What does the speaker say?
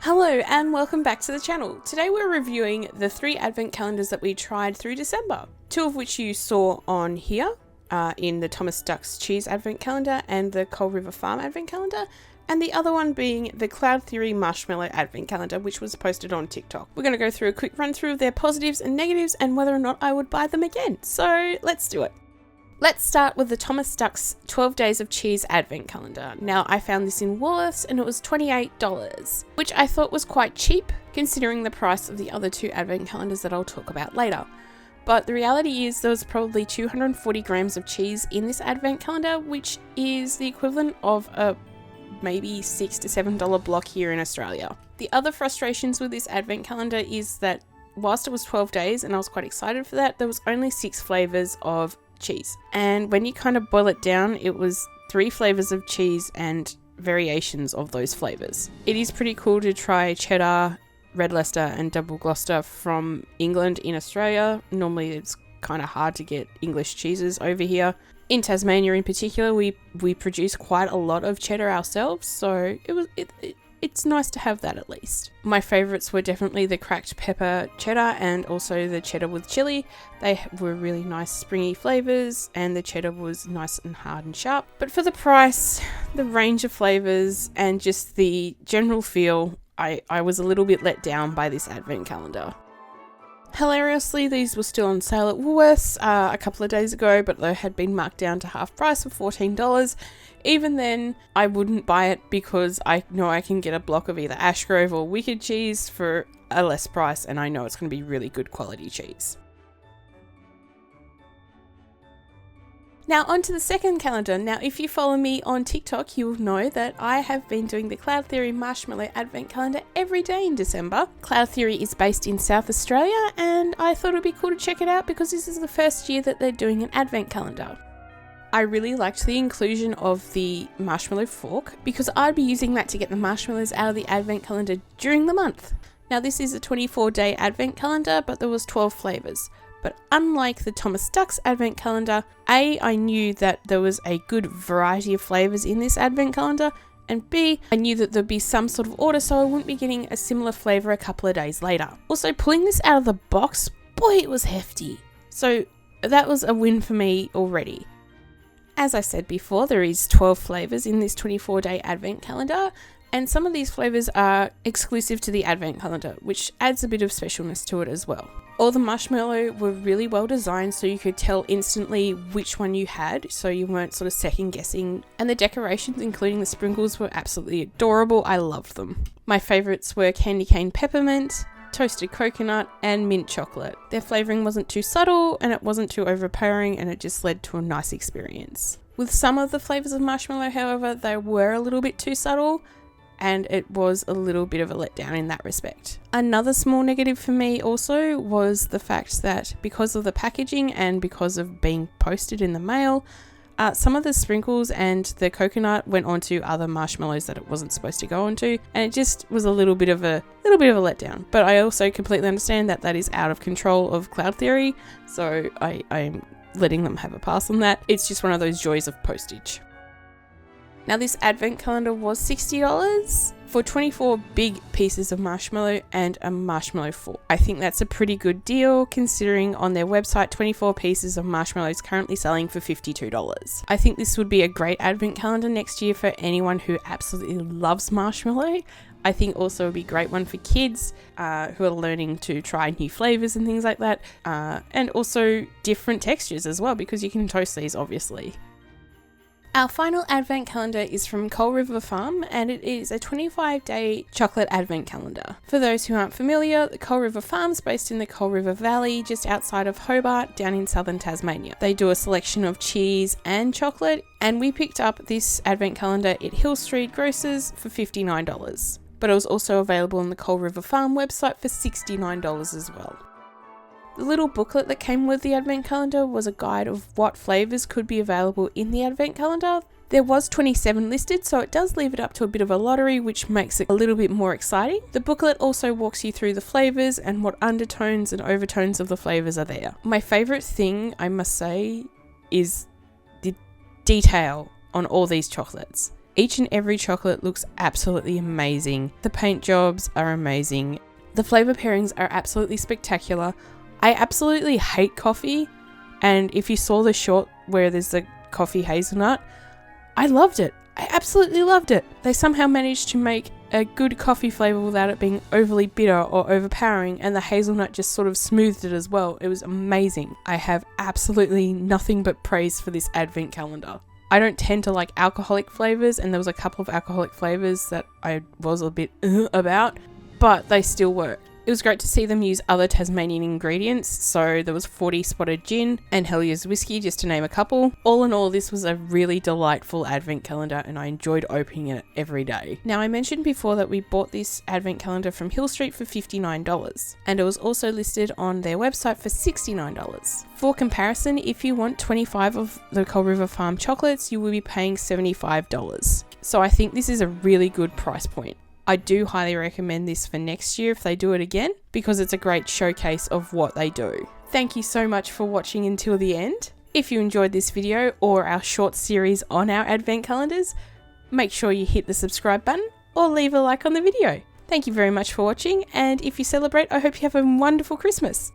Hello and welcome back to the channel. Today we're reviewing the 3 advent calendars that we tried through December. 2 of which you saw on here in the Thomas Duck's Cheese advent calendar and the Coal River Farm advent calendar, and the other one being the Cloud Theory Marshmallow advent calendar, which was posted on TikTok. We're going to go through a quick run through of their positives and negatives and whether or not I would buy them again. So let's do it. Let's start with the Thomas Duck's 12 Days of Cheese Advent Calendar. Now, I found this in Woolworths and it was $28, which I thought was quite cheap considering the price of the other 2 advent calendars that I'll talk about later. But the reality is there was probably 240 grams of cheese in this advent calendar, which is the equivalent of a maybe $6 to $7 block here in Australia. The other frustrations with this advent calendar is that whilst it was 12 days and I was quite excited for that, there was only 6 flavours of cheese, and when you kind of boil it down, it was 3 flavors of cheese and variations of those flavors. It is pretty cool to try cheddar, red Leicester and double Gloucester from England in Australia. Normally it's kind of hard to get English cheeses over here. In Tasmania in particular, we produce quite a lot of cheddar ourselves, so it's nice to have that at least. My favourites were definitely the cracked pepper cheddar and also the cheddar with chili. They were really nice springy flavours and the cheddar was nice and hard and sharp. But for the price, the range of flavours and just the general feel, I was a little bit let down by this advent calendar. Hilariously, these were still on sale at Woolworths a couple of days ago, but they had been marked down to half price of $14. Even then, I wouldn't buy it because I know I can get a block of either Ashgrove or Wicked cheese for a less price, and I know it's going to be really good quality cheese. Now onto the second calendar. Now if you follow me on TikTok, you'll know that I have been doing the Cloud Theory Marshmallow Advent Calendar every day in December. Cloud Theory is based in South Australia and I thought it would be cool to check it out because this is the first year that they're doing an Advent Calendar. I really liked the inclusion of the marshmallow fork because I'd be using that to get the marshmallows out of the Advent Calendar during the month. Now this is a 24-day Advent Calendar, but there was 12 flavours. But unlike the Thomas Duck's Advent Calendar, I knew that there was a good variety of flavours in this Advent Calendar, and B, I knew that there'd be some sort of order so I wouldn't be getting a similar flavour a couple of days later. Also, pulling this out of the box, boy, it was hefty. So that was a win for me already. As I said before, there is 12 flavours in this 24-day Advent Calendar, and some of these flavours are exclusive to the Advent Calendar, which adds a bit of specialness to it as well. All the marshmallow were really well designed so you could tell instantly which one you had, so you weren't sort of second guessing. And the decorations, including the sprinkles, were absolutely adorable. I loved them. My favourites were candy cane peppermint, toasted coconut and mint chocolate. Their flavouring wasn't too subtle and it wasn't too overpowering, and it just led to a nice experience. With some of the flavours of marshmallow, however, they were a little bit too subtle, and it was a little bit of a letdown in that respect. Another small negative for me also was the fact that because of the packaging and because of being posted in the mail, some of the sprinkles and the coconut went onto other marshmallows that it wasn't supposed to go onto, and it just was a little bit of a letdown. But I also completely understand that that is out of control of Cloud Theory, so I'm letting them have a pass on that. It's just one of those joys of postage. Now this advent calendar was $60 for 24 big pieces of marshmallow and a marshmallow fork. I think that's a pretty good deal considering on their website 24 pieces of marshmallow is currently selling for $52. I think this would be a great advent calendar next year for anyone who absolutely loves marshmallow. I think also would be a great one for kids who are learning to try new flavours and things like that, and also different textures as well because you can toast these obviously. Our final advent calendar is from Coal River Farm and it is a 25-day chocolate advent calendar. For those who aren't familiar, the Coal River Farm is based in the Coal River Valley just outside of Hobart down in southern Tasmania. They do a selection of cheese and chocolate, and we picked up this advent calendar at Hill Street Grocers for $59. But it was also available on the Coal River Farm website for $69 as well. The little booklet that came with the advent calendar was a guide of what flavours could be available in the advent calendar. There was 27 listed, so it does leave it up to a bit of a lottery, which makes it a little bit more exciting. The booklet also walks you through the flavours and what undertones and overtones of the flavours are there. My favourite thing, I must say, is the detail on all these chocolates. Each and every chocolate looks absolutely amazing. The paint jobs are amazing. The flavour pairings are absolutely spectacular. I absolutely hate coffee, and if you saw the short where there's the coffee hazelnut, I loved it. I absolutely loved it. They somehow managed to make a good coffee flavour without it being overly bitter or overpowering, and the hazelnut just sort of smoothed it as well. It was amazing. I have absolutely nothing but praise for this advent calendar. I don't tend to like alcoholic flavours, and there was a couple of alcoholic flavours that I was a bit about, but they still work. It was great to see them use other Tasmanian ingredients, so there was 40 spotted gin and Hellier's whiskey, just to name a couple. All in all, this was a really delightful advent calendar, and I enjoyed opening it every day. Now, I mentioned before that we bought this advent calendar from Hill Street for $59, and it was also listed on their website for $69. For comparison, if you want 25 of the Coal River Farm chocolates, you will be paying $75. So I think this is a really good price point. I do highly recommend this for next year if they do it again, because it's a great showcase of what they do. Thank you so much for watching until the end. If you enjoyed this video or our short series on our advent calendars, make sure you hit the subscribe button or leave a like on the video. Thank you very much for watching, and if you celebrate, I hope you have a wonderful Christmas.